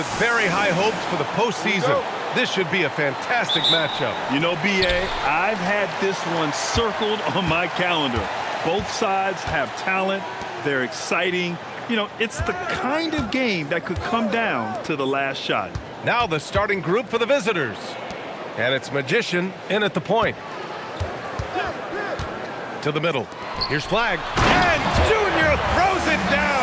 With very high hopes for the postseason, this should be a fantastic matchup. You know, BA, I've had this one circled on my calendar. Both sides have talent. They're exciting. You know, it's the kind of game that could come down to the last shot. Now the starting group for the visitors. And it's Magician in at the point. To the middle. Here's Flag. And Junior throws it down.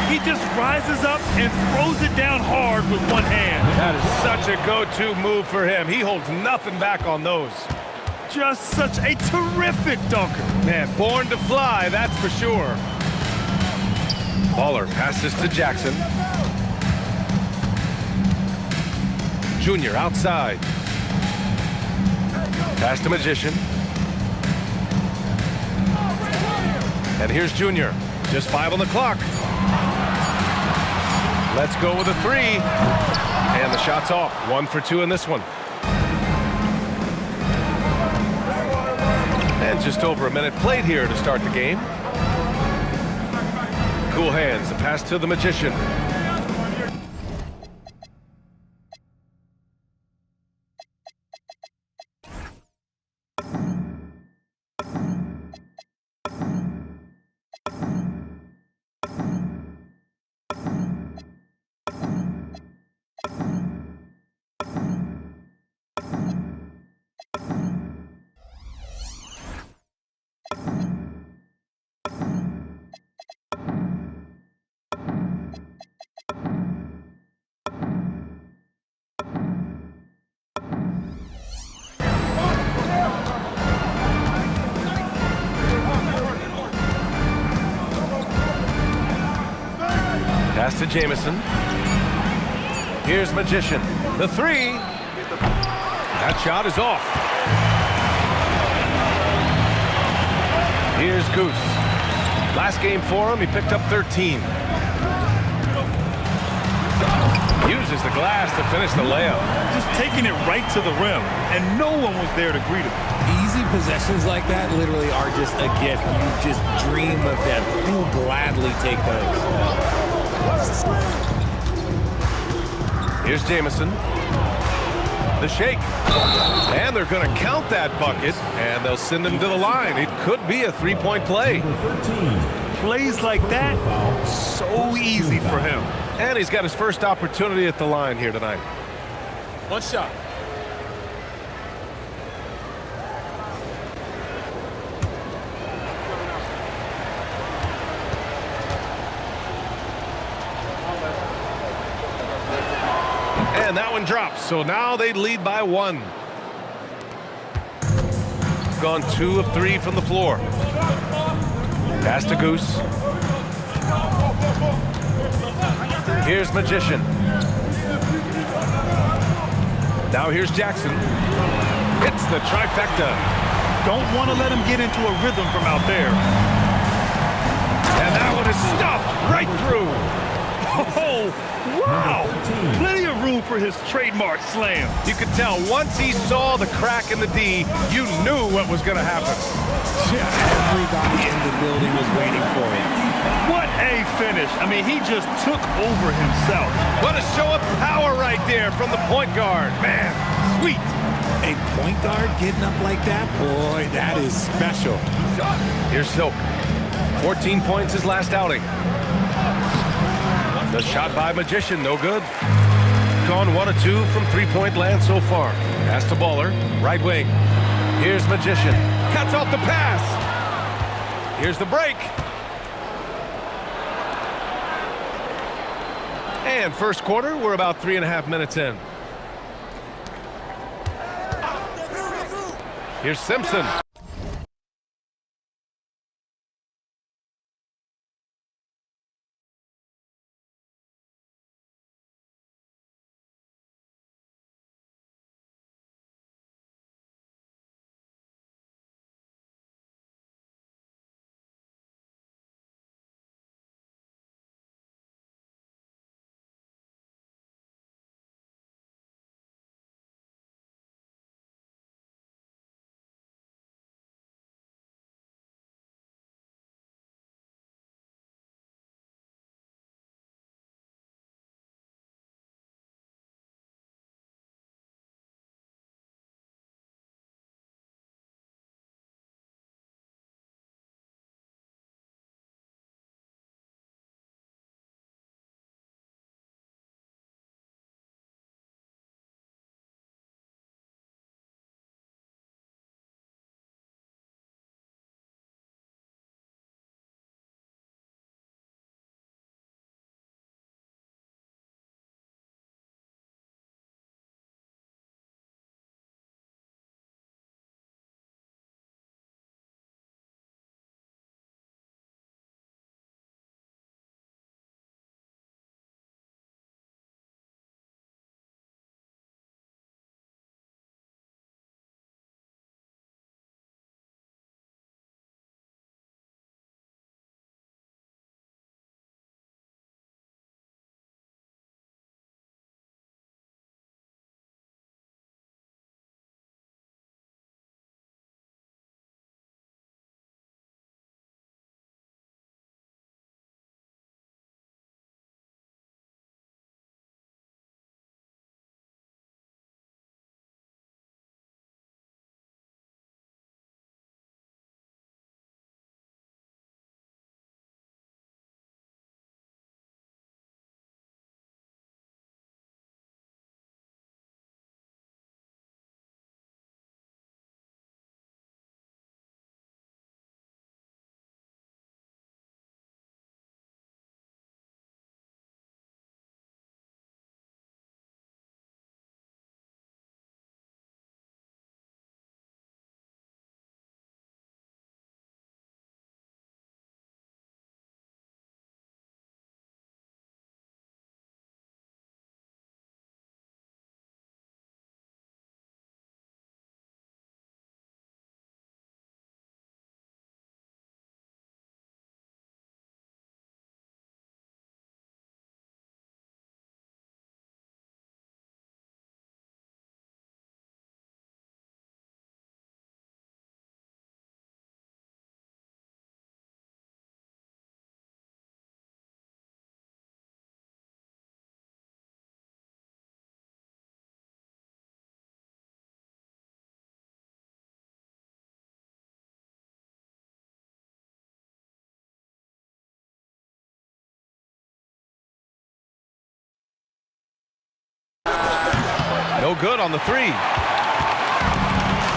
He just rises up and throws it down hard with one hand. That is such a go-to move for him. He holds nothing back on those. Just such a terrific dunker. Man, born to fly, that's for sure. Baller passes to Jackson. Junior outside. Pass to Magician. And here's Junior. Just 5 on the clock. Let's go with a 3. And the shot's off. 1 for 2 in this one. And just over a minute played here to start the game. Cool hands. The pass to the Magician. Pass to Jamison. Here's Magician. The 3. That shot is off. Here's Goose. Last game for him, he picked up 13. Uses the glass to finish the layup. Just taking it right to the rim, and no one was there to greet him. Easy possessions like that literally are just a gift. You just dream of them. You'll gladly take those. Here's Jamison. The shake. And they're going to count that bucket, and they'll send him to the line. It could be a 3-point play. Plays like that, so easy for him. And he's got his first opportunity at the line here tonight. One shot. And that one drops, so now they lead by 1. Gone 2 of 3 from the floor. Pass to Goose. Here's Magician. Now here's Jackson. Hits the trifecta. Don't want to let him get into a rhythm from out there. And that one is stuffed right through. Oh, wow! Plenty of room for his trademark slam. You could tell once he saw the crack in the D, you knew what was going to happen. Yeah, everybody in the building was waiting for him. What a finish. I mean, he just took over himself. What a show of power right there from the point guard. Man, sweet. A point guard getting up like that? Boy, that is special. Here's Silk. 14 points his last outing. The shot by Magician, no good. Gone 1 of 2 from 3-point land so far. Pass to Baller, right wing. Here's Magician. Cuts off the pass. Here's the break. And first quarter, we're about 3.5 minutes in. Here's Simpson. No good on the three.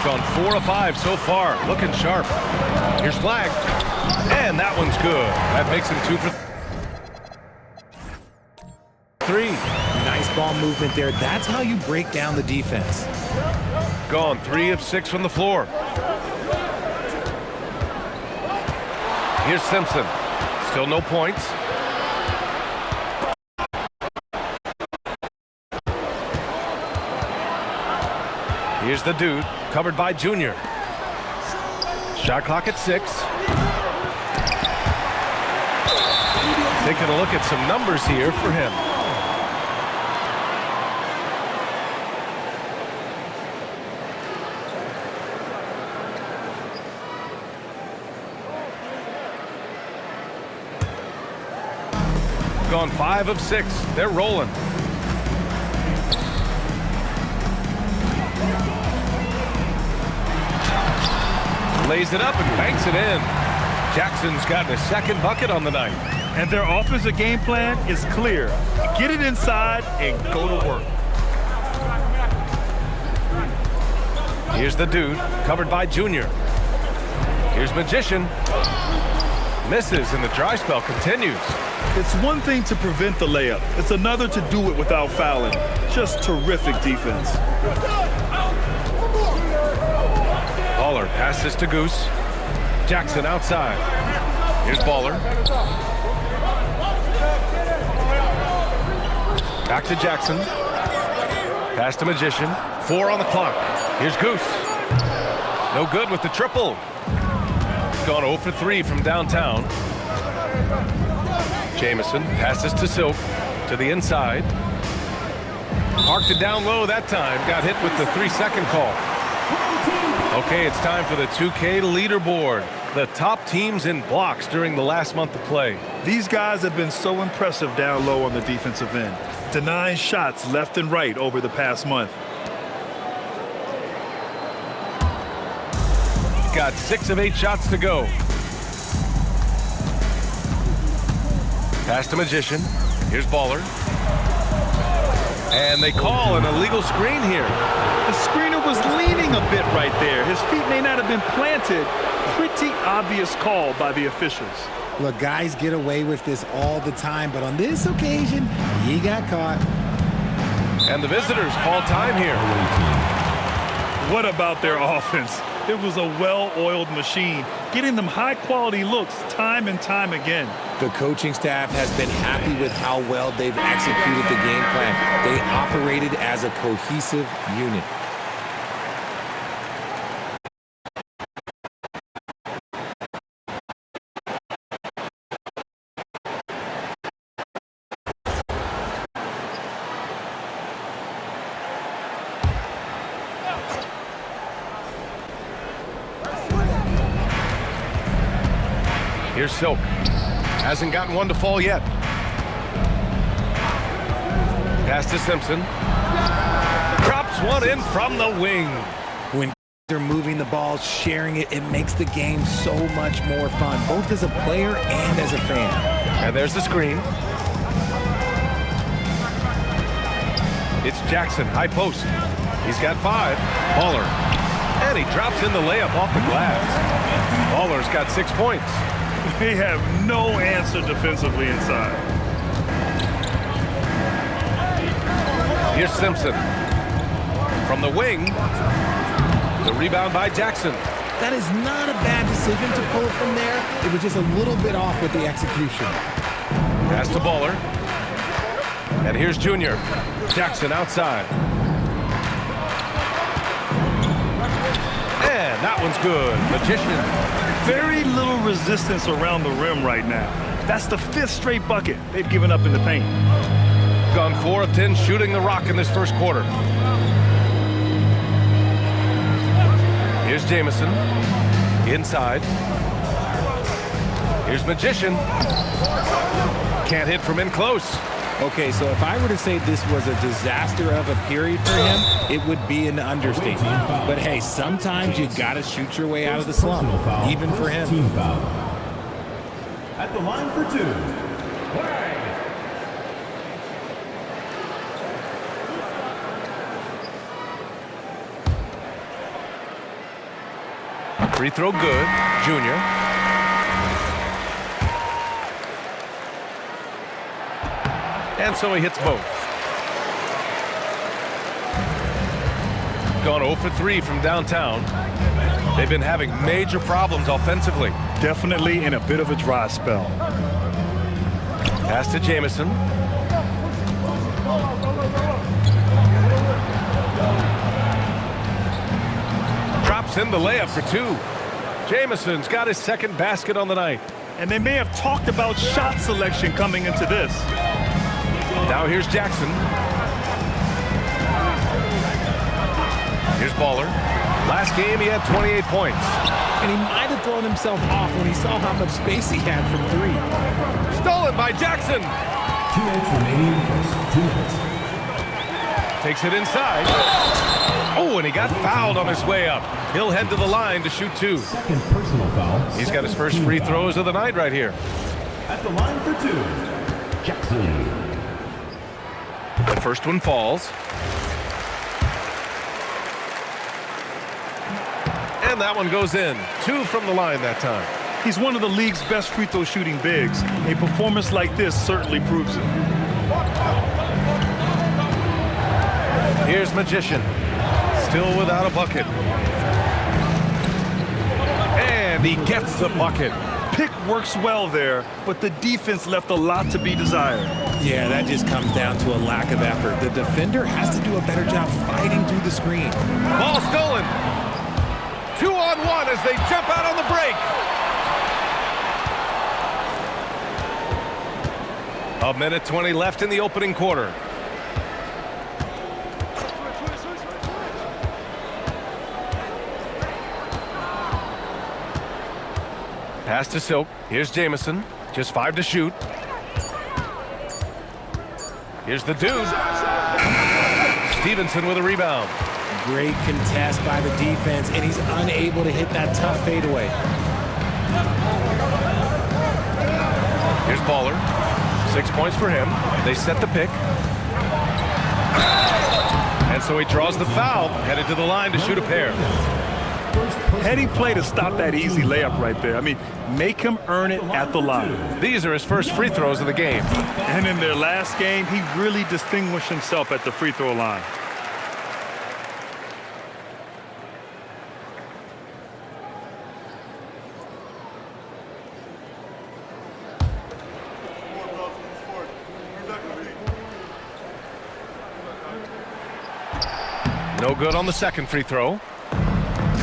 Gone 4 of 5 so far. Looking sharp. Here's flag. And that one's good. That makes him 2 for 3. Nice ball movement there. That's how you break down the defense. Gone 3 of 6 from the floor. Here's Simpson. Still no points. Here's the dude, covered by Junior. Shot clock at 6. Taking a look at some numbers here for him. Gone 5 of 6. They're rolling. Lays it up and banks it in. Jackson's gotten a second bucket on the night. And their offensive game plan is clear. Get it inside and go to work. Here's the dude, covered by Junior. Here's Magician. Misses, and the dry spell continues. It's one thing to prevent the layup. It's another to do it without fouling. Just terrific defense. Baller passes to Goose. Jackson outside. Here's Baller. Back to Jackson. Pass to Magician. 4 on the clock. Here's Goose. No good with the triple. Gone 0 for 3 from downtown. Jamison passes to Silk. To the inside. Parked it down low that time. Got hit with the 3-second call. Okay, it's time for the 2K leaderboard. The top teams in blocks during the last month of play. These guys have been so impressive down low on the defensive end, denying shots left and right over the past month. Got 6 of 8 shots to go. Pass to Magician. Here's Baller. And they call an illegal screen here. The screener was leaning a bit right there. His feet may not have been planted. Pretty obvious call by the officials. Look, guys get away with this all the time, but on this occasion, he got caught. And the visitors call time here. What about their offense? It was a well-oiled machine, getting them high-quality looks time and time again. The coaching staff has been happy with how well they've executed the game plan. They operated as a cohesive unit. Here's Silk. Hasn't gotten one to fall yet. Pass to Simpson. Drops one in from the wing. When they're moving the ball, sharing it, it makes the game so much more fun, both as a player and as a fan. And there's the screen. It's Jackson, high post. He's got 5. Baller. And he drops in the layup off the glass. Baller's got 6 points. They have no answer defensively inside. Here's Simpson. From the wing. The rebound by Jackson. That is not a bad decision to pull from there. It was just a little bit off with the execution. Pass to Baller. And here's Junior. Jackson outside. And that one's good. Magician. Very little resistance around the rim right now. That's the 5th straight bucket they've given up in the paint. Gone 4 of 10 shooting the rock in this first quarter. Here's Jamison. Inside. Here's Magician. Can't hit from in close. Okay, so if I were to say this was a disaster of a period for him, it would be an understatement. But hey, sometimes you gotta shoot your way out of the slump, even for him. At the line for 2. Free throw good. Junior. And so he hits both. Gone 0 for 3 from downtown. They've been having major problems offensively. Definitely in a bit of a dry spell. Pass to Jamison. Drops in the layup for 2. Jamison's got his second basket on the night. And they may have talked about shot selection coming into this. Now here's Jackson. Here's Baller. Last game he had 28 points. And he might have thrown himself off when he saw how much space he had from 3. Stolen by Jackson. 2 minutes remaining. First 2 minutes. Takes it inside. Oh, and he got fouled on his way up. He'll head to the line to shoot 2. Second personal foul. He's got his first free throws of the night right here. At the line for 2, Jackson. The first one falls. And that one goes in. 2 from the line that time. He's one of the league's best free throw shooting bigs. A performance like this certainly proves it. Here's Magician. Still without a bucket. And he gets the bucket. Pick works well there, but the defense left a lot to be desired. Yeah, that just comes down to a lack of effort. The defender has to do a better job fighting through the screen. Ball stolen. 2-on-1 as they jump out on the break. A minute 20 left in the opening quarter. Pass to Silk. Here's Jamison. Just 5 to shoot. Here's the dude. Stevenson with a rebound. Great contest by the defense, and he's unable to hit that tough fadeaway. Here's Baller. 6 points for him. They set the pick. And so he draws the foul, headed to the line to shoot a pair. Heady play to stop that easy layup right there. I mean, make him earn it at the line. These are his first free throws of the game. And in their last game, he really distinguished himself at the free throw line. No good on the second free throw.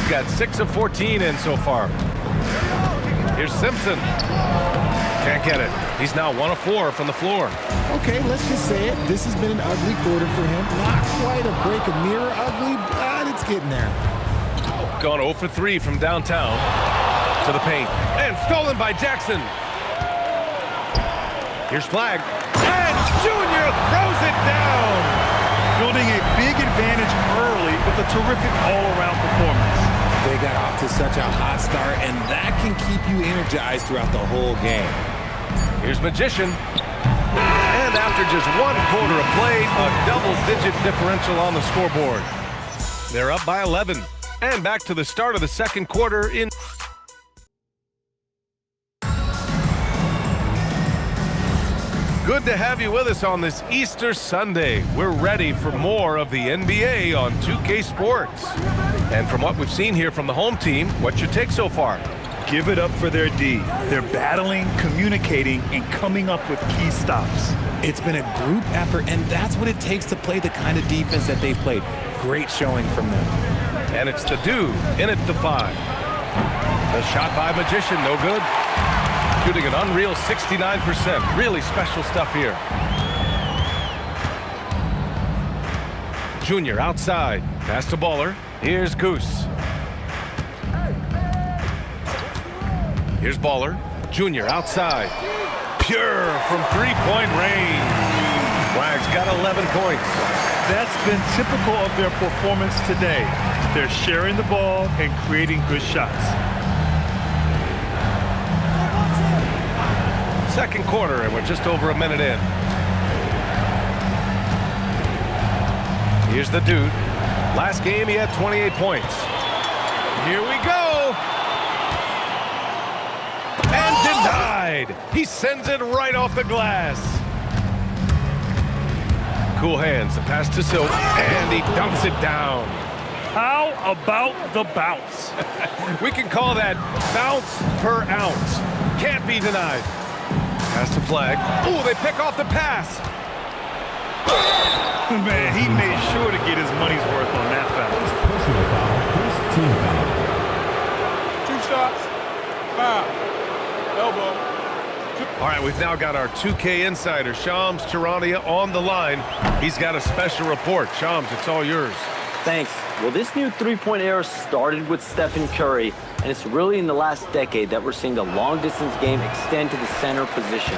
Got 6 of 14 in so far. Here's Simpson. Can't get it. He's now 1 of 4 from the floor. Okay, let's just say it. This has been an ugly quarter for him. Not quite a break of mirror ugly, but it's getting there. Gone 0 for 3 from downtown to the paint. And stolen by Jackson. Here's Flag. And Junior throws it down. Building a big advantage early with a terrific all-around performance. They got off to such a hot start, and that can keep you energized throughout the whole game. Here's Magician. And after just 1 quarter of play, a double-digit differential on the scoreboard. They're up by 11. And back to the start of the second quarter in... Good to have you with us on this Easter Sunday. We're ready for more of the NBA on 2K Sports. And from what we've seen here from the home team, what's your take so far? Give it up for their D. They're battling, communicating, and coming up with key stops. It's been a group effort, and that's what it takes to play the kind of defense that they've played. Great showing from them. And it's the dude in at the 5. The shot by Magician, no good. Shooting an unreal 69%. Really special stuff here. Junior outside. Pass to Baller. Here's Goose. Here's Baller. Junior outside. Pure from 3-point range. Flag's got 11 points. That's been typical of their performance today. They're sharing the ball and creating good shots. Second quarter, and we're just over a minute in. Here's the dude. Last game, he had 28 points. Here we go. wide. He sends it right off the glass. Cool hands, the pass to Silk, and he dunks it down. How about the bounce? We can call that bounce per ounce. Can't be denied. Pass to Flag. Ooh, they pick off the pass. Man, he made sure to get his money's worth on that foul. Personal foul. First team foul. 2 shots. Foul. Elbow. All right, we've now got our 2K insider, Shams Charania, on the line. He's got a special report. Shams, it's all yours. Thanks. Well, this new three-point era started with Stephen Curry, and it's really in the last decade that we're seeing the long-distance game extend to the center position.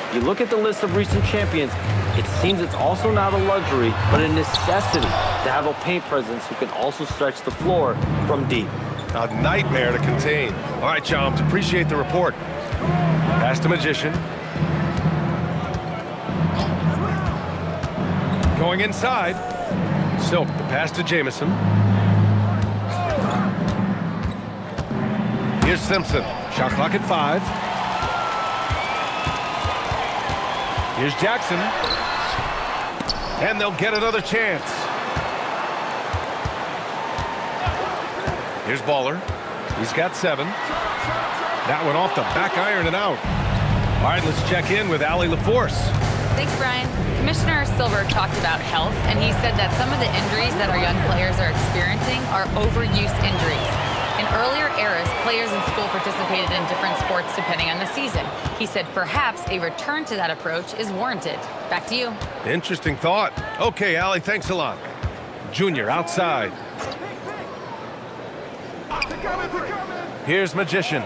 If you look at the list of recent champions, it seems it's also not a luxury, but a necessity to have a paint presence who can also stretch the floor from deep. A nightmare to contain. All right, Shams, appreciate the report. Pass to Magician. Going inside. Silk, the pass to Jamison. Here's Simpson. Shot clock at 5. Here's Jackson. And they'll get another chance. Here's Baller. He's got 7. That one off the back iron and out. All right, let's check in with Allie LaForce. Thanks, Brian. Commissioner Silver talked about health, and he said that some of the injuries that our young players are experiencing are overuse injuries. In earlier eras, players in school participated in different sports depending on the season. He said perhaps a return to that approach is warranted. Back to you. Interesting thought. Okay, Allie, thanks a lot. Junior outside. Here's Magician.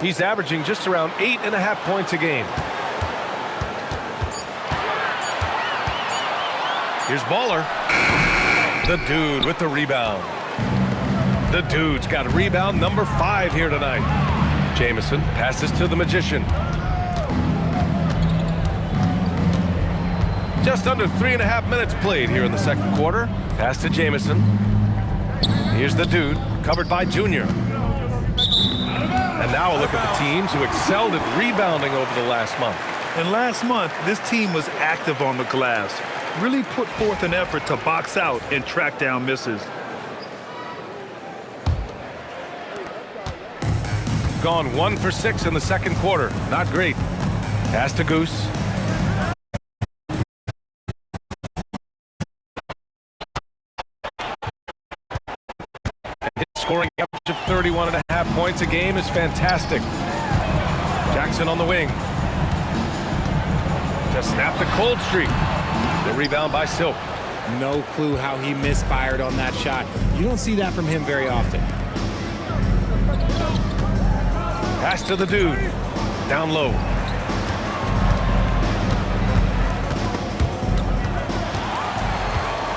He's averaging just around 8.5 points a game. Here's Baller. The dude with the rebound. The dude's got rebound number 5 here tonight. Jamison passes to the Magician. Just under 3.5 minutes played here in the second quarter. Pass to Jamison. Here's the dude, covered by Junior. And now a look at the teams who excelled at rebounding over the last month. And last month, this team was active on the glass. Really put forth an effort to box out and track down misses. Gone 1 for 6 in the second quarter. Not great. Pass to Goose. His scoring average of 31.5 points a game is fantastic. Jackson on the wing. To snap the cold streak. The rebound by Silk. No clue how he misfired on that shot. You don't see that from him very often. Pass to the dude. Down low.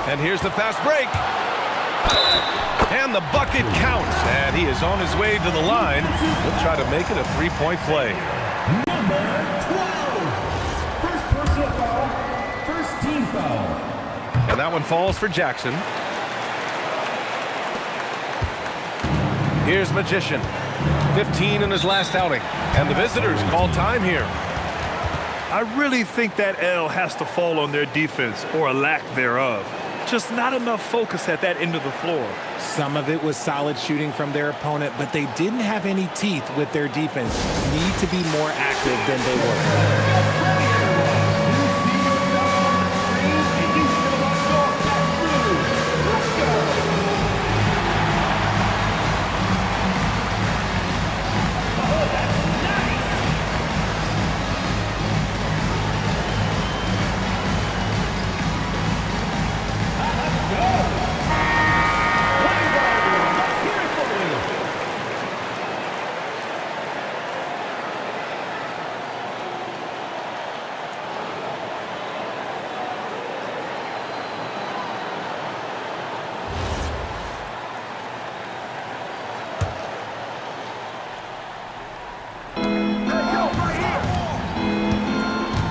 And here's the fast break. And the bucket counts. And he is on his way to the line. He'll try to make it a 3-point play. Number 12. First personal foul. First team foul. And that one falls for Jackson. Here's Magician. 15 in his last outing. And the visitors call time here. I really think that L has to fall on their defense, or a lack thereof. Just not enough focus at that end of the floor. Some of it was solid shooting from their opponent, but they didn't have any teeth with their defense. Need to be more active than they were.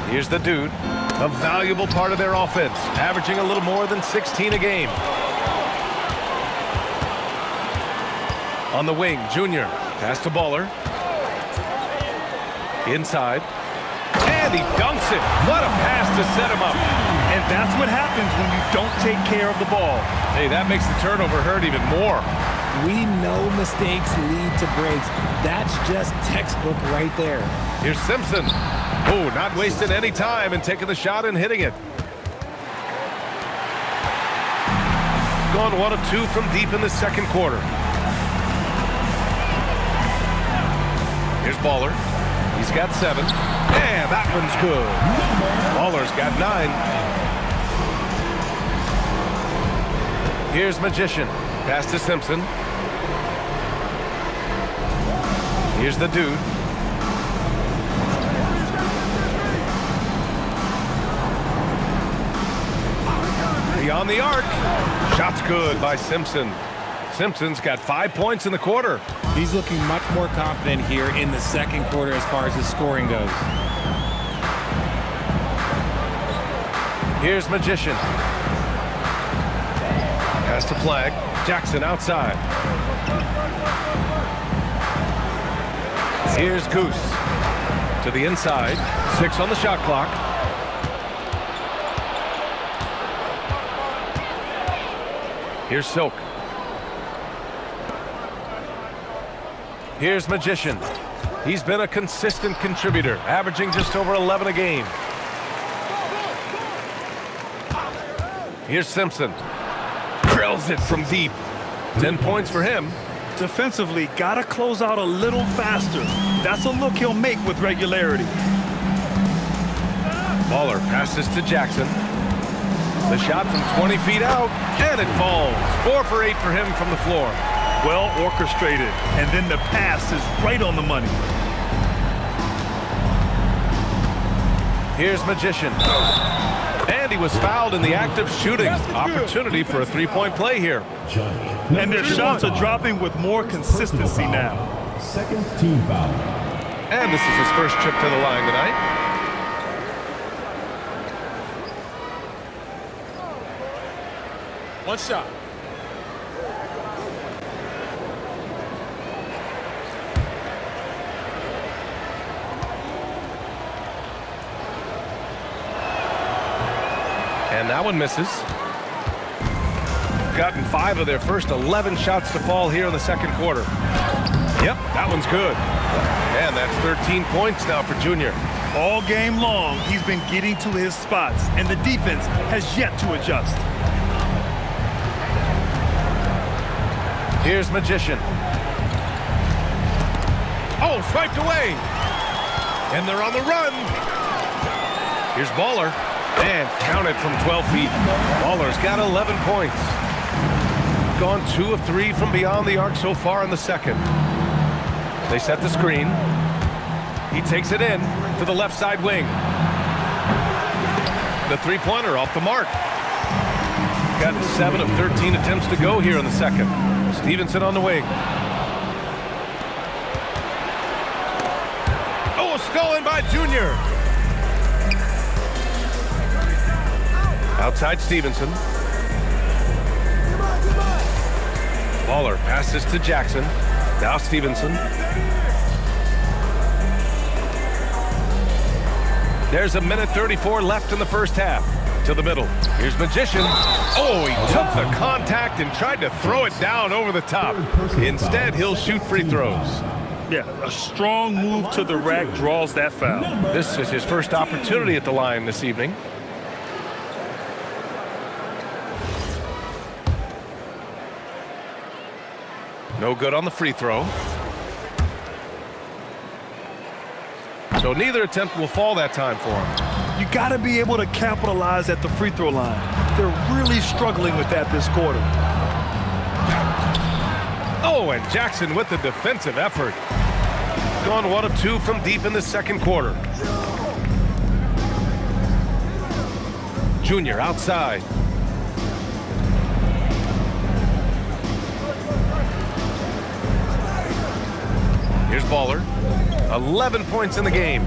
Here's the dude, a valuable part of their offense, averaging a little more than 16 a game. On the wing, Junior. Pass to Baller. Inside. And he dunks it. What a pass to set him up. And that's what happens when you don't take care of the ball. Hey, that makes the turnover hurt even more. We know mistakes lead to breaks. That's just textbook right there. Here's Simpson. Oh, not wasting any time and taking the shot and hitting it. Gone 1 of 2 from deep in the second quarter. Here's Baller. He's got 7. And that one's good. Baller's got 9. Here's Magician. Pass to Simpson. Here's the dude. Beyond the arc. Shot's good by Simpson. Simpson's got 5 points in the quarter. He's looking much more confident here in the second quarter as far as his scoring goes. Here's Magician. Pass to Flag. Jackson outside. Here's Goose. To the inside. 6 on the shot clock. Here's Silk. Here's Magician. He's been a consistent contributor, averaging just over 11 a game. Here's Simpson. Drills it from deep. 10 points for him. Defensively, gotta close out a little faster. That's a look he'll make with regularity. Baller passes to Jackson. The shot from 20 feet out, and it falls. 4 for 8 for him from the floor. Well orchestrated, and then the pass is right on the money. Here's Magician. And he was fouled in the act of shooting. Opportunity for a 3-point play here. And their shots are dropping with more consistency now. Second team foul. And this is his first trip to the line tonight. One shot. And that one misses. Gotten 5 of their first 11 shots to fall here in the second quarter. Yep, that one's good. And that's 13 points now for Junior. All game long, he's been getting to his spots, and the defense has yet to adjust. Here's Magician. Oh, swiped away. And they're on the run. Here's Baller. And counted from 12 feet. Baller's got 11 points. Gone 2 of 3 from beyond the arc so far in the second. They set the screen. He takes it in to the left side wing. The three-pointer off the mark. Got 7 of 13 attempts to go here in the second. Stevenson on the wing. Oh, stolen by Junior. Outside Stevenson. Baller passes to Jackson. Now Stevenson. There's a minute 34 left in the first half. To the middle. Here's Magician. Oh, he took the contact and tried to throw it down over the top. Instead, he'll shoot free throws. Yeah, a strong move to the rack draws that foul. This is his first opportunity at the line this evening. No good on the free throw. So neither attempt will fall that time for him. You got to be able to capitalize at the free throw line. They're really struggling with that this quarter. Oh, and Jackson with the defensive effort. Gone 1 of 2 from deep in the second quarter. Junior outside. Here's Baller. 11 points in the game.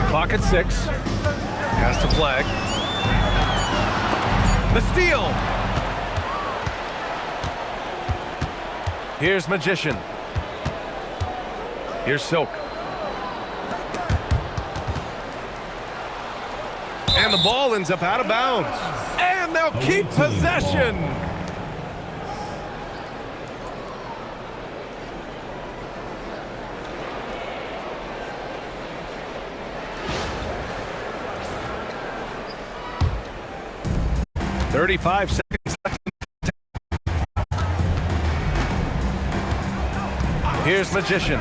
Clock at 6. Pass to Flag. The steal. Here's Magician. Here's Silk. And the ball ends up out of bounds. And they'll keep possession. "35 seconds left." Here's Magician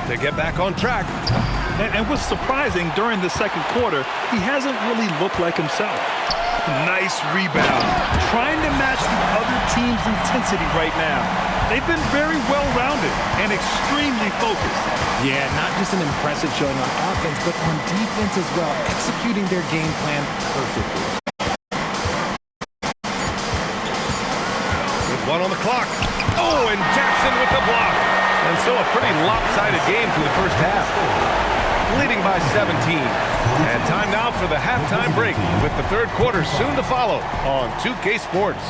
to get back on track. And what's surprising, during the second quarter, he hasn't really looked like himself. Nice rebound. Trying to match the other team's intensity right now. They've been very well-rounded and extremely focused. Yeah, not just an impressive showing on offense, but on defense as well, executing their game plan perfectly. With one on the clock. Oh, and Jackson with the block. And so a pretty lopsided game through the first half. Leading by 17. And time now for the halftime break, with the third quarter soon to follow on 2K Sports.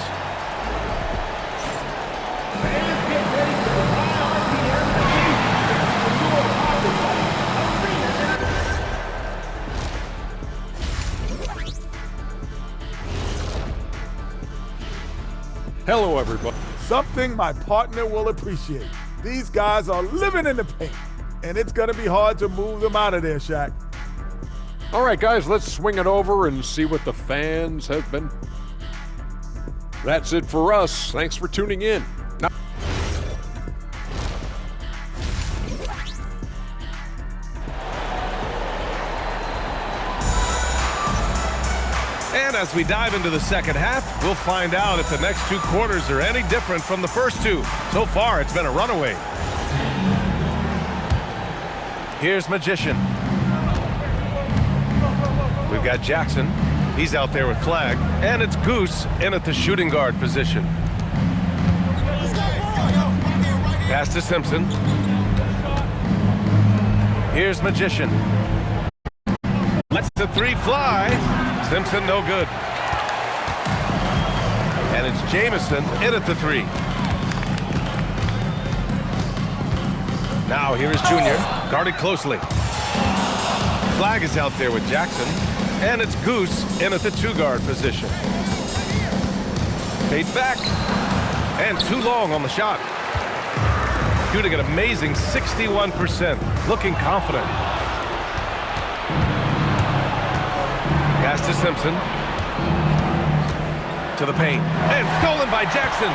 Hello, everybody. Something my partner will appreciate. These guys are living in the paint, and it's going to be hard to move them out of there, Shaq. All right, guys, let's swing it over and see what the fans have been. That's it for us. Thanks for tuning in. Now And as we dive into the second half, we'll find out if the next two quarters are any different from the first two. So far, it's been a runaway. Here's Magician. We've got Jackson. He's out there with flag. And it's Goose in at the shooting guard position. Pass to Simpson. Here's Magician. Lets the three fly. Simpson no good. And it's Jamison in at the three. Now here is Junior, guarded closely. Flag is out there with Jackson. And it's Goose in at the two-guard position. Fades back. And too long on the shot. Shooting an amazing 61%. Looking confident. Pass to Simpson. To the paint. And stolen by Jackson.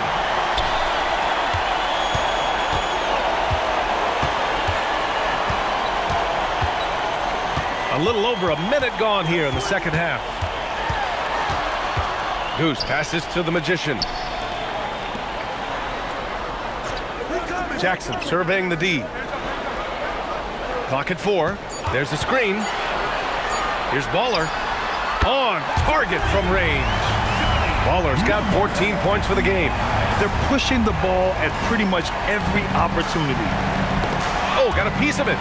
A little over a minute gone here in the second half. Goose passes to the Magician. Jackson surveying the D. Clock at 4. There's a screen. Here's Baller. On target from range. Baller's got 14 points for the game. They're pushing the ball at pretty much every opportunity. Oh, got a piece of it.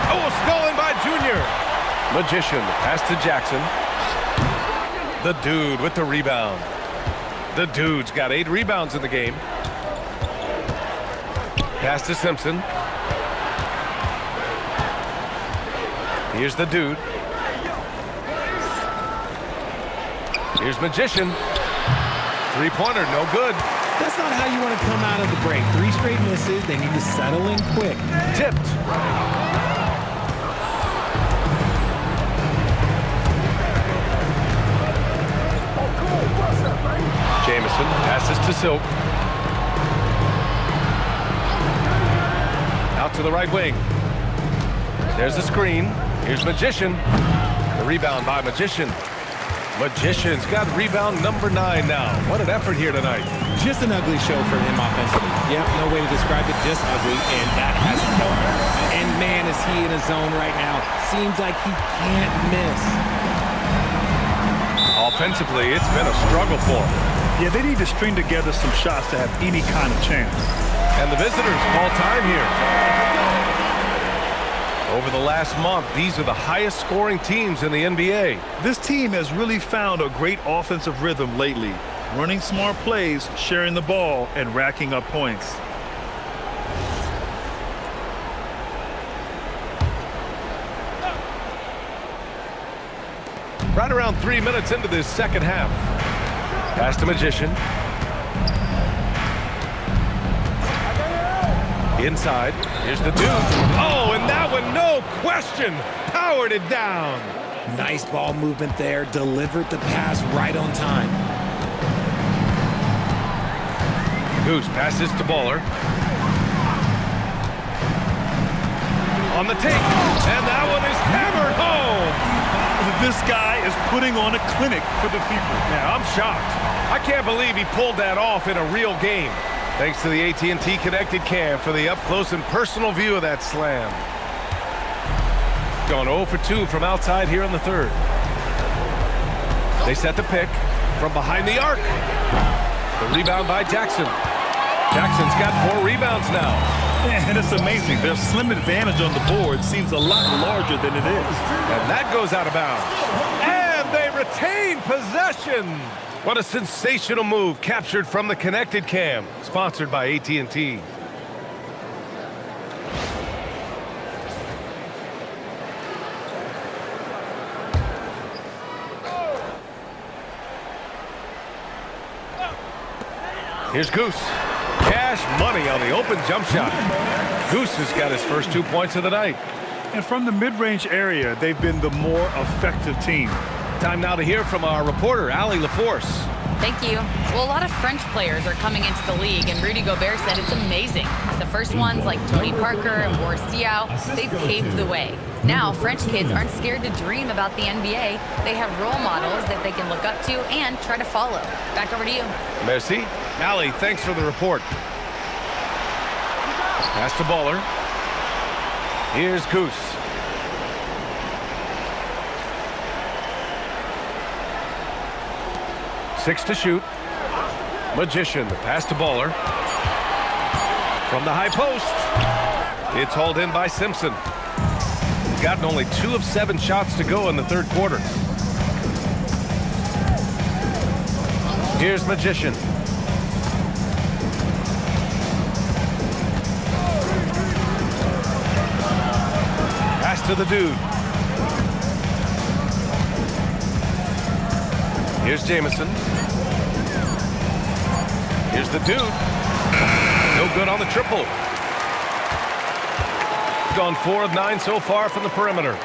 Oh, stolen by Junior. Magician, pass to Jackson. The Dude with the rebound. The Dude's got 8 rebounds in the game. Pass to Simpson. Here's the Dude. Here's Magician. Three-pointer, no good. That's not how you want to come out of the break. 3 straight misses. They need to settle in quick. Tipped. Jamison passes to Silk. Out to the right wing. There's the screen. Here's Magician. The rebound by Magician. Magician's got rebound number 9 now. What an effort here tonight. Just an ugly show for him offensively. Yep, no way to describe it, just ugly, and that hasn't helped. And man, is he in a zone right now. Seems like he can't miss. Offensively, it's been a struggle for him. Yeah, they need to string together some shots to have any kind of chance. And the visitors call time here. Over the last month, these are the highest scoring teams in the NBA. This team has really found a great offensive rhythm lately. Running smart plays, sharing the ball, and racking up points. Right around 3 minutes into this second half. Pass to Magician. Inside. Here's the dude. Oh, and that one, no question, powered it down. Nice ball movement there. Delivered the pass right on time. Goose passes to Baller. On the take, and that one is hammered home. This guy is putting on a clinic for the people. Yeah, I'm shocked. I can't believe he pulled that off in a real game. Thanks to the AT&T Connected Cam for the up-close and personal view of that slam. Gone 0 for 2 from outside here in the third. They set the pick from behind the arc. The rebound by Jackson. Jackson's got 4 rebounds now. And it's amazing. Their slim advantage on the board seems a lot larger than it is. And that goes out of bounds. And they retain possession. What a sensational move captured from the Connected Cam, sponsored by AT&T. Here's Goose. Cash money on the open jump shot. Goose has got his first 2 points of the night. And from the mid-range area, they've been the more effective team. Time now to hear from our reporter, Allie LaForce. Thank you. Well, a lot of French players are coming into the league, and Rudy Gobert said it's amazing. The first ones, like Tony Parker and Boris Diaw, they've paved the way. Now, French kids aren't scared to dream about the NBA. They have role models that they can look up to and try to follow. Back over to you. Merci. Allie, thanks for the report. Pass to Baller. Here's Goose. Six to shoot. Magician, the pass to Baller. From the high post. It's hauled in by Simpson. He's gotten only 2 of 7 shots to go in the third quarter. Here's Magician. Pass to the dude. Here's Jamison. Here's the dude. No good on the triple. Gone 4 of 9 so far from the perimeter.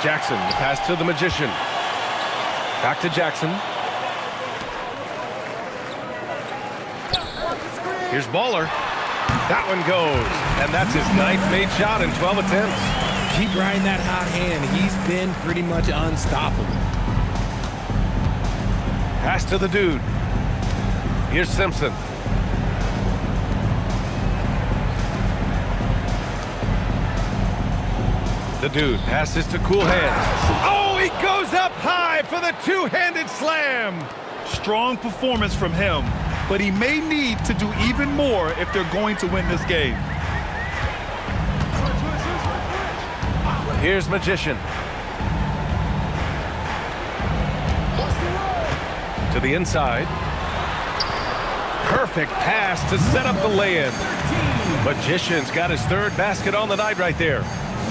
Jackson, the pass to the Magician. Back to Jackson. Here's Baller. That one goes. And that's his 9th made shot in 12 attempts. Keep riding that hot hand. He's been pretty much unstoppable. Pass to the dude. Here's Simpson. The dude passes to Cool Hands. Oh, he goes up high for the two-handed slam. Strong performance from him, but he may need to do even more if they're going to win this game. Here's Magician. To the inside. Perfect pass to set up the lay-in. Magician's got his 3rd basket on the night right there.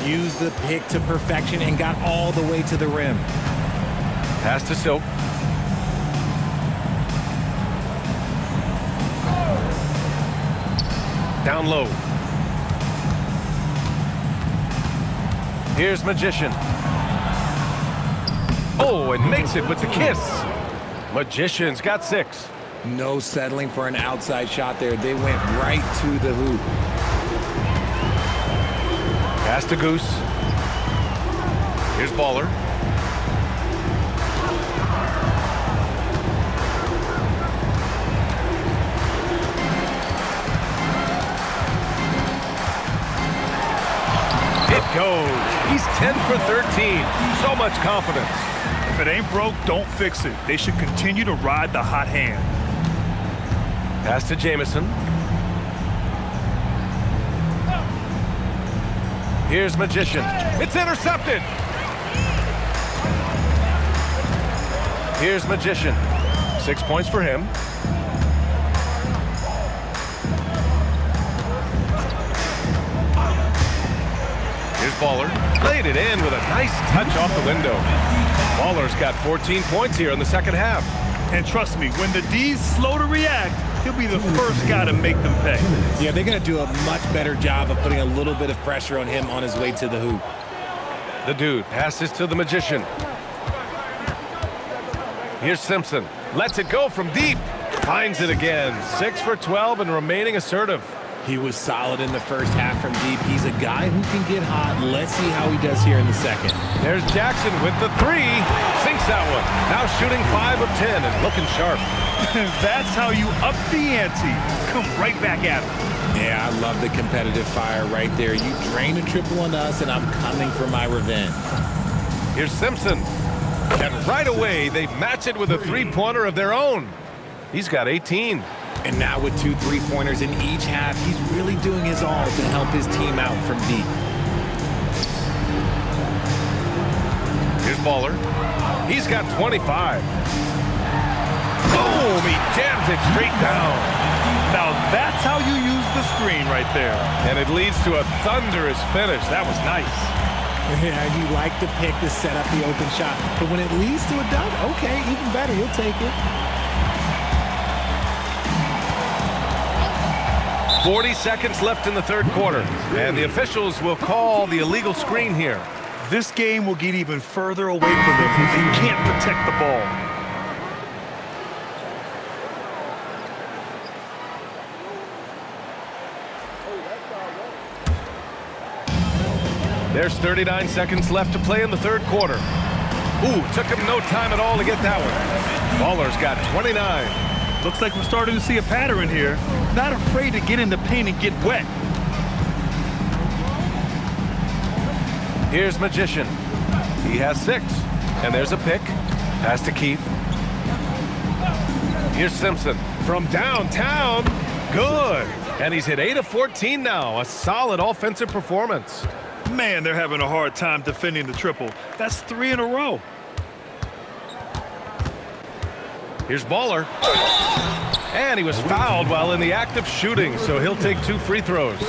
Used the pick to perfection and got all the way to the rim. Pass to Silk. Down low. Here's Magician. Oh, and makes it with the kiss. Magician's got 6. No settling for an outside shot there. They went right to the hoop. Pass to Goose. Here's Baller. It goes. He's 10 for 13. So much confidence. If it ain't broke, don't fix it. They should continue to ride the hot hand. Pass to Jamison. Here's Magician. It's intercepted. Here's Magician. 6 points for him. Here's Baller. Laid it in with a nice touch off the window. Baller's got 14 points here in the second half. And trust me, when the D's slow to react, he'll be the first guy to make them pay. Yeah, they're going to do a much better job of putting a little bit of pressure on him on his way to the hoop. The dude passes to the Magician. Here's Simpson. Lets it go from deep. Finds it again. 6 for 12 and remaining assertive. He was solid in the first half from deep. He's a guy who can get hot. Let's see how he does here in the second. There's Jackson with the 3. Sinks that one. Now shooting 5 of 10 and looking sharp. That's how you up the ante. Come right back at him. Yeah, I love the competitive fire right there. You drain a triple on us, and I'm coming for my revenge. Here's Simpson. And right away, they match it with a three-pointer of their own. He's got 18. And now with 2 3-pointers in each half, he's really doing his all to help his team out from deep. Here's Baller. He's got 25. Boom! He jams it straight down. Now that's how you use the screen right there. And it leads to a thunderous finish. That was nice. Yeah, he liked the pick to set up the open shot. But when it leads to a dunk, okay, even better. He'll take it. 40 seconds left in the third quarter. And the officials will call the illegal screen here. This game will get even further away from them if they can't protect the ball. There's 39 seconds left to play in the third quarter. Ooh, took him no time at all to get that one. Baller's got 29. Looks like we're starting to see a pattern here. Not afraid to get in the paint and get wet. Here's Magician. He has 6. And there's a pick. Pass to Keith. Here's Simpson. From downtown. Good. And he's hit 8 of 14 now. A solid offensive performance. Man, they're having a hard time defending the triple. That's 3 in a row. Here's Baller. And he was fouled while in the act of shooting, so he'll take 2 free throws.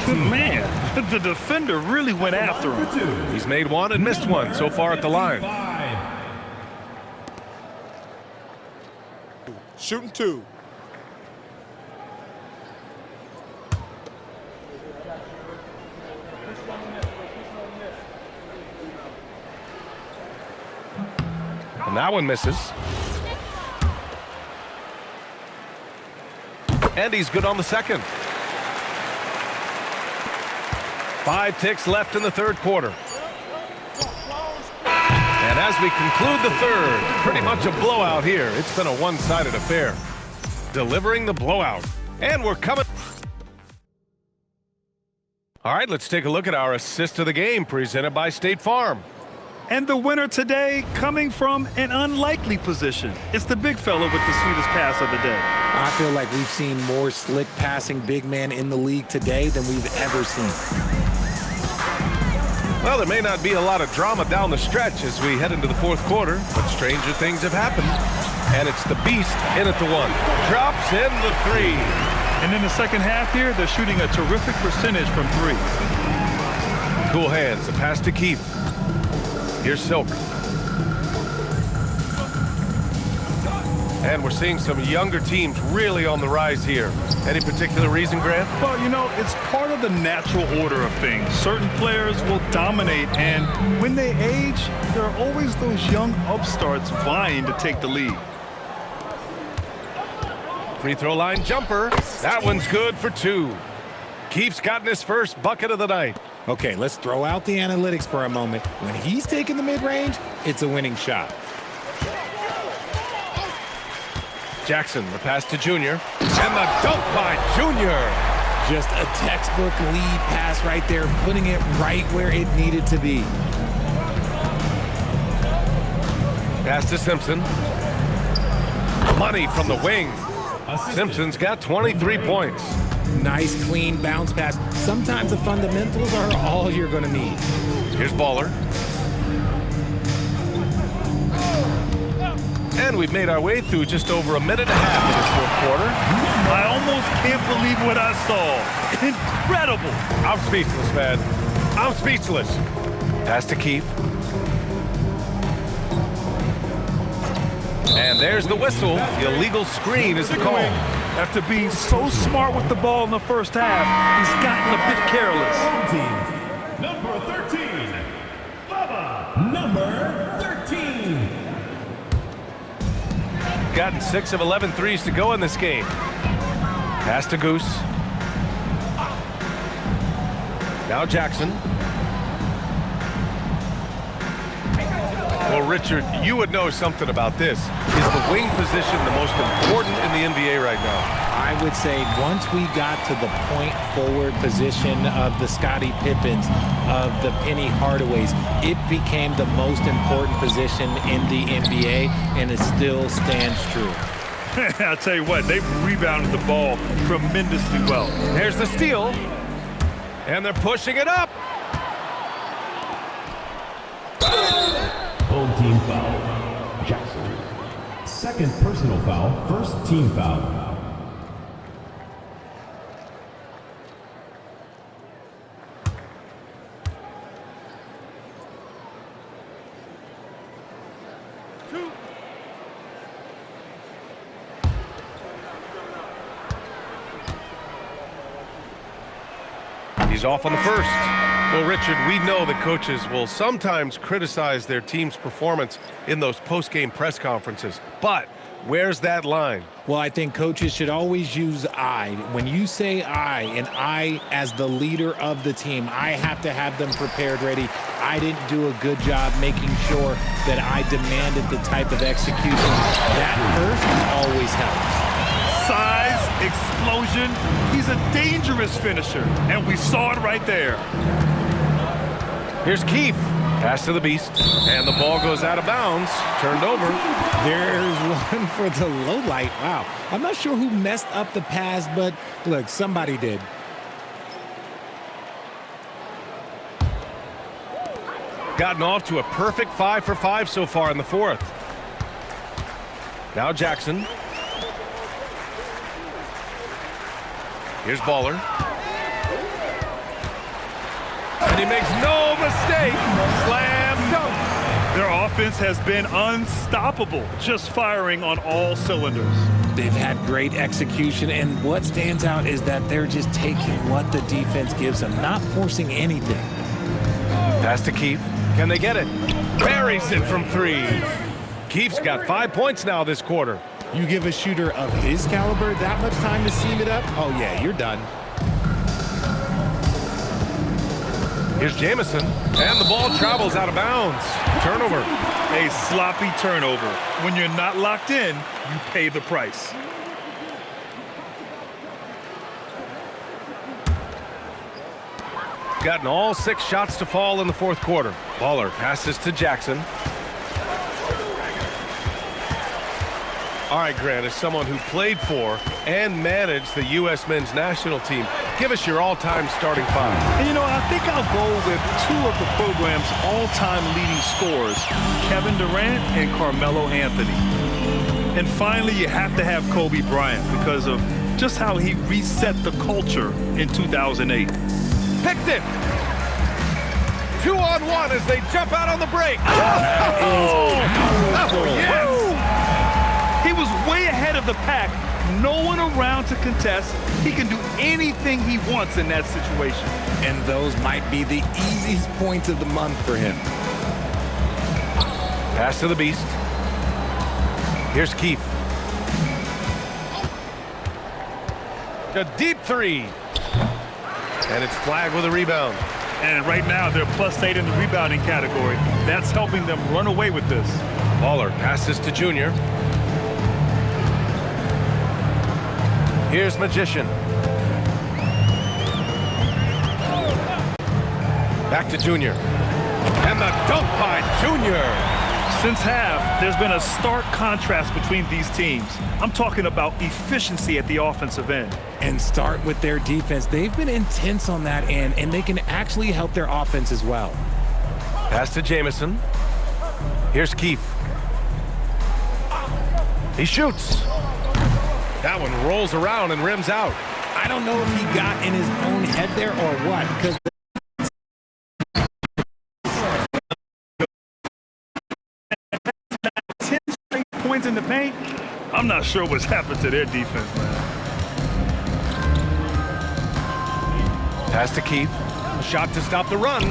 Man, the defender really went after him. He's made 1 and missed 1 so far at the line. Shooting 2. And that one misses. And he's good on the second. 5 ticks left in the third quarter. And as we conclude the third, pretty much a blowout here. It's been a one-sided affair. Delivering the blowout. And we're coming. All right, let's take a look at our assist of the game presented by State Farm. And the winner today coming from an unlikely position. It's the big fella with the sweetest pass of the day. I feel like we've seen more slick passing big man in the league today than we've ever seen. Well, there may not be a lot of drama down the stretch as we head into the fourth quarter, but stranger things have happened. And it's the beast in at the 1. Drops in the 3. And in the second half here, they're shooting a terrific percentage from 3. Cool hands, the pass to Keith. Here's Silk. And we're seeing some younger teams really on the rise here. Any particular reason, Grant? Well, you know, it's part of the natural order of things. Certain players will dominate, and when they age, there are always those young upstarts vying to take the lead. Free throw line jumper. That one's good for 2. Keith's gotten his first bucket of the night. Okay, let's throw out the analytics for a moment. When he's taking the mid-range, it's a winning shot. Jackson, the pass to Junior. And the dunk by Junior. Just a textbook lead pass right there, putting it right where it needed to be. Pass to Simpson. Money from the wing. Simpson's got 23 points. Nice, clean bounce pass. Sometimes the fundamentals are all you're going to need. Here's Baller. And we've made our way through just over a minute and a half of this fourth quarter. I almost can't believe what I saw. Incredible. I'm speechless, man. I'm speechless. Pass to Keefe. And there's the whistle. The illegal screen is the call. After being so smart with the ball in the first half, he's gotten a bit careless. Number 13, Bubba. Number 13. Gotten 6 of 11 threes to go in this game. Pass to Goose. Now Jackson. Well, Richard, you would know something about this. Is the wing position the most important in the NBA right now? I would say once we got to the point forward position of the Scottie Pippens, of the Penny Hardaways, it became the most important position in the NBA, and it still stands true. I'll tell you what, they've rebounded the ball tremendously well. There's the steal. And they're pushing it up. Home team foul. Jackson. Second personal foul. First team foul. He's off on the first. Well, Richard, we know that coaches will sometimes criticize their team's performance in those post-game press conferences. But where's that line? Well, I think coaches should always use I. When you say I, and I as the leader of the team, I have to have them prepared ready. I didn't do a good job making sure that I demanded the type of execution. That first always helps. Size, explosion, he's a dangerous finisher, and we saw it right there. Here's Keefe. Pass to the Beast, and the ball goes out of bounds, turned over. There's one for the low light. Wow. I'm not sure who messed up the pass, but look, somebody did. Gotten off to a perfect 5 for 5 so far in the fourth. Now Jackson. Here's Baller. And he makes no mistake. Slam dunk. Their offense has been unstoppable, just firing on all cylinders. They've had great execution, and what stands out is that they're just taking what the defense gives them, not forcing anything. Pass to Keefe. Can they get it? Buries it from 3. Keefe's got 5 points now this quarter. You give a shooter of his caliber that much time to seam it up? Oh, yeah, you're done. Here's Jamison, and the ball travels out of bounds. Turnover. A sloppy turnover. When you're not locked in, you pay the price. Gotten all 6 shots to fall in the fourth quarter. Baller passes to Jackson. All right, Grant, as someone who played for and managed the U.S. men's national team, give us your all-time starting 5. And, you know, I think I'll go with 2 of the program's all-time leading scorers, Kevin Durant and Carmelo Anthony. And finally, you have to have Kobe Bryant because of just how he reset the culture in 2008. Picked it. 2-on-1 as they jump out on the break. Yes! He was way ahead of the pack. No one around to contest. He can do anything he wants in that situation. And those might be the easiest points of the month for him. Pass to the Beast. Here's Keefe. A deep 3. And it's flagged with a rebound. And right now, they're +8 in the rebounding category. That's helping them run away with this. Baller passes to Junior. Here's Magician. Back to Junior. And the dunk by Junior. Since half, there's been a stark contrast between these teams. I'm talking about efficiency at the offensive end. And start with their defense. They've been intense on that end, and they can actually help their offense as well. Pass to Jamison. Here's Keefe. He shoots. That one rolls around and rims out. I don't know if he got in his own head there or what, because in the paint, I'm not sure what's happened to their defense, man. Pass to Keith. A shot to stop the run.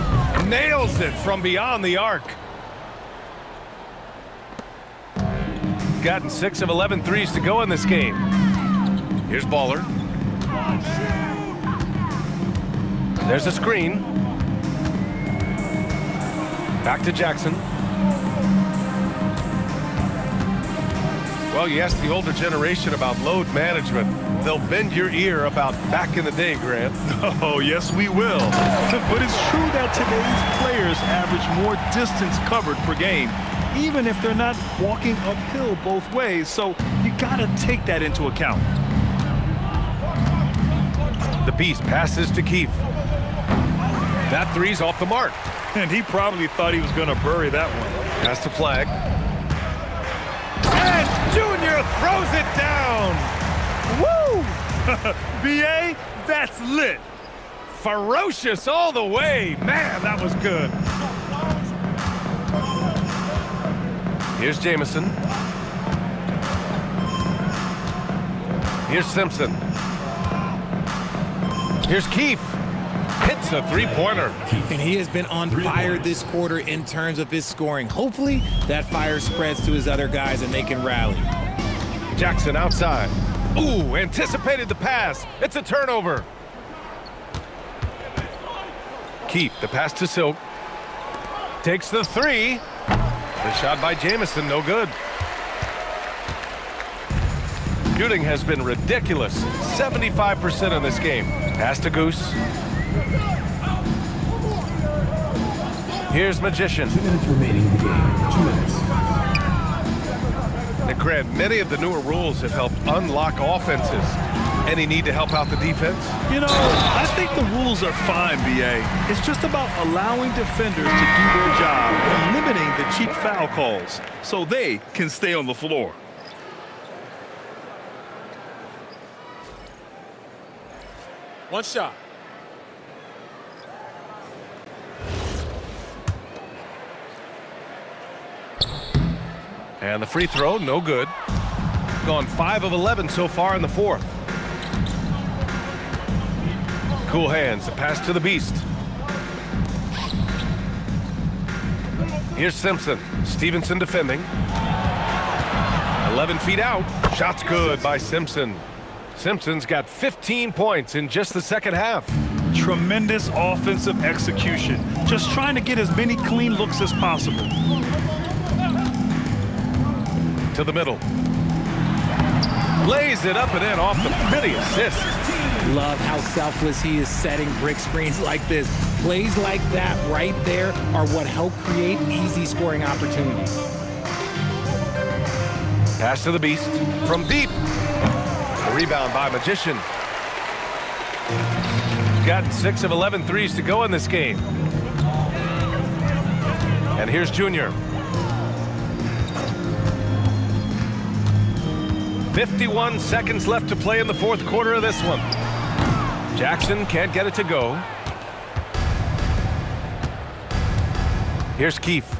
Nails it from beyond the arc. Gotten 6 of 11 threes to go in this game. Here's Baller. There's a screen. Back to Jackson. Well, you ask the older generation about load management. They'll bend your ear about back in the day, Grant. Oh, yes, we will. But it's true that today's players average more distance covered per game, even if they're not walking uphill both ways. So you got to take that into account. The Beast passes to Keith. That three's off the mark. And he probably thought he was going to bury that one. Pass to Flag. And Junior throws it down. Woo! BA, that's lit. Ferocious all the way. Man, that was good. Here's Jamison. Here's Simpson. Here's Keith. Hits a three-pointer. And he has been on fire this quarter in terms of his scoring. Hopefully that fire spreads to his other guys and they can rally. Jackson outside. Ooh, anticipated the pass. It's a turnover. Keith, the pass to Silk. Takes the three. The shot by Jamison, no good. Shooting has been ridiculous. 75% in this game. Pass to Goose. Here's Magician. 2 minutes remaining in the game. 2 minutes. And Grant, many of the newer rules have helped unlock offenses. Any need to help out the defense? You know, I think the rules are fine, BA. It's just about allowing defenders to do their job and limiting the cheap foul calls so they can stay on the floor. One shot. And the free throw, no good. Gone 5 of 11 so far in the fourth. Cool hands, the pass to the Beast. Here's Simpson. Stevenson defending. 11 feet out. Shot's good by Simpson. Simpson's got 15 points in just the second half. Tremendous offensive execution. Just trying to get as many clean looks as possible. To the middle. Lays it up and in off the pretty assist. Love how selfless he is setting brick screens like this. Plays like that right there are what help create easy scoring opportunities. Pass to the Beast from deep. A rebound by Magician. Got 6 of 11 threes to go in this game. And here's Junior. 51 seconds left to play in the fourth quarter of this one. Jackson can't get it to go. Here's Keith.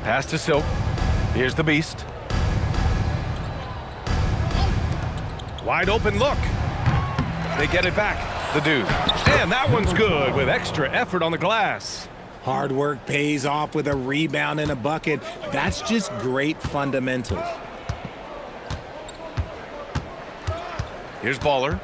Pass to Silk. Here's the Beast. Wide open look. They get it back. The dude. And that one's good with extra effort on the glass. Hard work pays off with a rebound and a bucket. That's just great fundamentals. Here's Baller.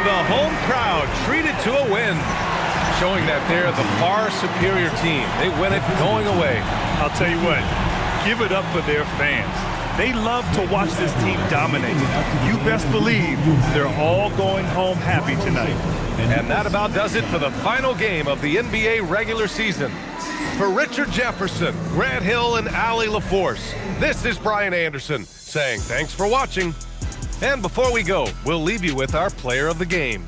The home crowd treated to a win, showing that they're the far superior team. They win it going away. I'll tell you what, give it up for their fans. They love to watch this team dominate. You best believe they're all going home happy tonight. And that about does it for the final game of the NBA regular season. For Richard Jefferson, Grant Hill, and Allie LaForce, this is Brian Anderson saying thanks for watching. And before we go, we'll leave you with our player of the game.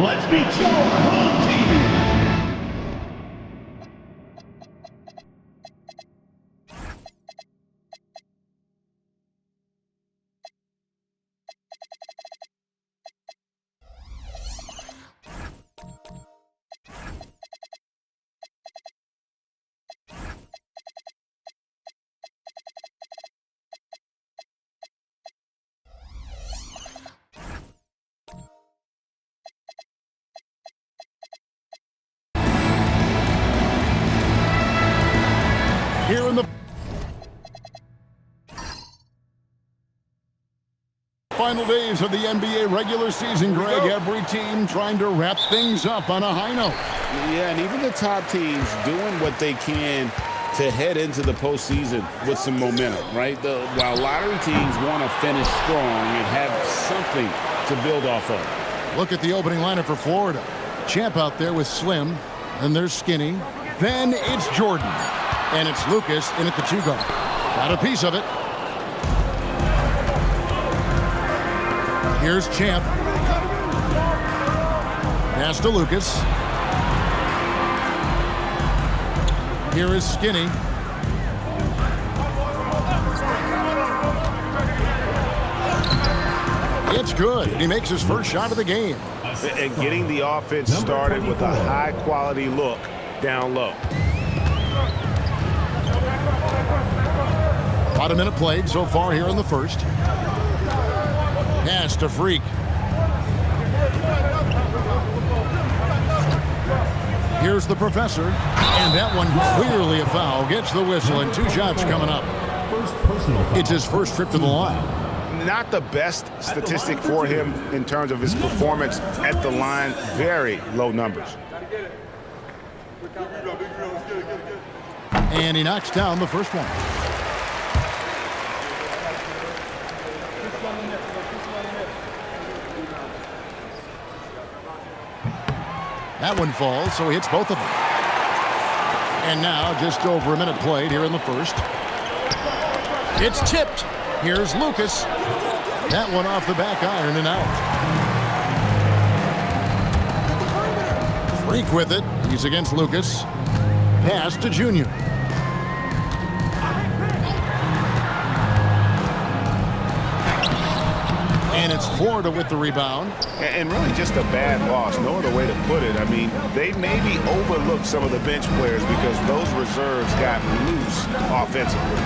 Let's meet your home team. Here in the final days of the NBA regular season, Greg, every team trying to wrap things up on a high note. Yeah, and even the top teams doing what they can to head into the postseason with some momentum, right? While lottery teams want to finish strong and have something to build off of. Look at the opening lineup for Florida. Champ out there with Slim, and there's Skinny. Then it's Jordan. And it's Lucas in at the 2 guard. Got a piece of it. Here's Champ. Pass to Lucas. Here is Skinny. It's good. He makes his first shot of the game. And getting the offense started with a high-quality look down low. About a minute played so far here in the first. Pass to Freak. Here's the professor. And that one clearly a foul. Gets the whistle and 2 shots coming up. It's his first trip to the line. Not the best statistic for him in terms of his performance at the line. Very low numbers. And he knocks down the first one. That one falls, so he hits both of them. And now just over a minute played here in the first. It's tipped. Here's Lucas. That one off the back iron and out. Freak with it. He's against Lucas. Pass to Junior. And it's Florida with the rebound. And really just a bad loss. No other way to put it. I mean, they maybe overlooked some of the bench players because those reserves got loose offensively.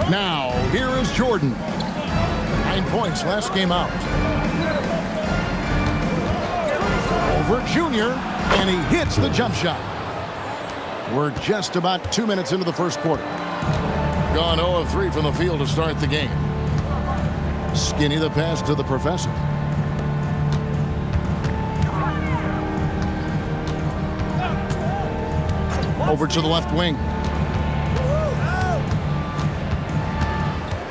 Now, here is Jordan. 9 points last game out. Over Junior, and he hits the jump shot. We're just about 2 minutes into the first quarter. Gone 0 of 3 from the field to start the game. Skinny the pass to the professor. Over to the left wing.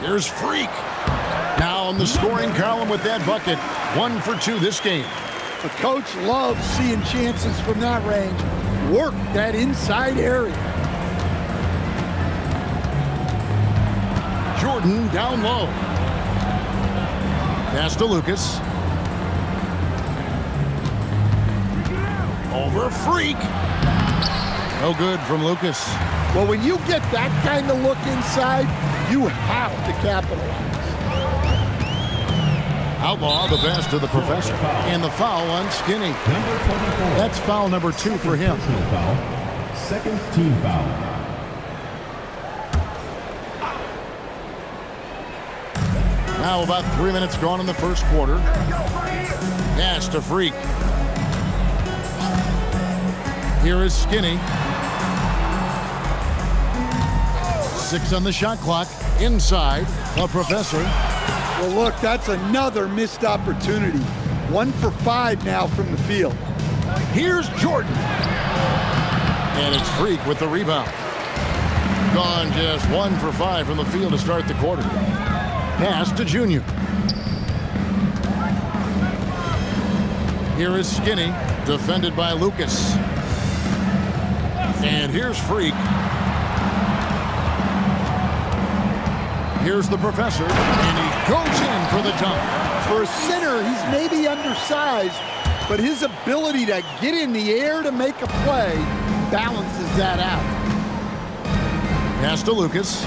Here's Freak. Now in the scoring column with that bucket. 1 for 2 this game. The coach loves seeing chances from that range. Work that inside area. Jordan down low. Pass to Lucas. Over Freak. No good from Lucas. Well, when you get that kind of look inside, you have to capitalize. Outlaw the pass to the professor. And the foul on Skinny. That's foul number 2 for him. Second team foul. Now about 3 minutes gone in the first quarter. Pass to Freak. Here is Skinny. 6 on the shot clock. Inside, the professor. Well, look, that's another missed opportunity. 1 for 5 now from the field. Here's Jordan. And it's Freak with the rebound. Gone just 1 for 5 from the field to start the quarter. Pass to Junior. Here is Skinny, defended by Lucas. And here's Freak. Here's the professor, and he goes in for the dunk. For a center, he's maybe undersized, but his ability to get in the air to make a play balances that out. Pass to Lucas.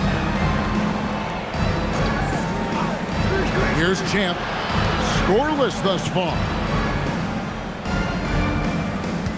Here's Champ. Scoreless thus far.